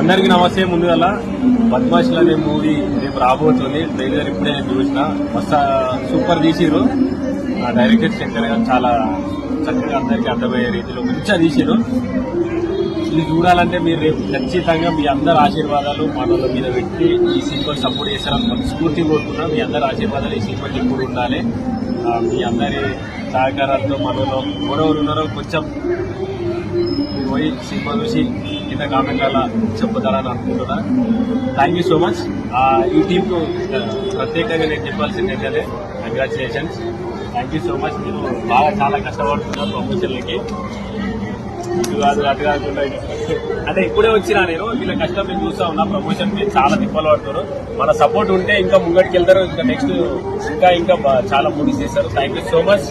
అందరికీ నమస్తే. ముందుగల బద్మాషులు అనే మూవీ రేపు రాబోతుంది. ట్రైలర్ ఇప్పుడే నేను చూసిన. మస్తు సూపర్ తీసిరు. ఆ డైరెక్టర్ శంకర్ గారు చాలా చక్కగా అందరికీ అర్థమయ్యే రీతిలో మంచిగా తీసిరు. ఇది చూడాలంటే మీరు రేపు ఖచ్చితంగా మీ అందరి ఆశీర్వాదాలు మనల మీద పెట్టి ఈ సినిమాకి సపోర్ట్ చేస్తారని మనస్ఫూర్తి కోరుకున్నా. మీ అందరి ఆశీర్వాదాలు ఈ సినిమాకి ఎప్పుడు ఉండాలి. మీ అందరి సహకారాలతో మనలో ఎవరెవరు ఉన్నారో కొంచెం పోయి సినిమా చూసి కింద కామెంట్ల చెప్పుతారని అనుకుంటున్నా. Thank you so much. ఈ టీంకు ప్రత్యేకంగా నేను చెప్పాల్సింది ఏంటంటే congratulations. Thank you so much. మీరు బాగా చాలా కష్టపడుతున్నారు ప్రమోషన్లకి. ఇటు కాదు అటు కాకుండా అంటే ఇప్పుడే వచ్చినా నేను వీళ్ళ కష్టం నేను చూస్తా ఉన్నా. ప్రమోషన్ మీరు చాలా తిప్పలు పడుతున్నారు. మన సపోర్ట్ ఉంటే ఇంకా ముంగడికి వెళ్తారు. ఇంకా నెక్స్ట్ ఇంకా చాలా మూవీస్ చేస్తారు. Thank you so much.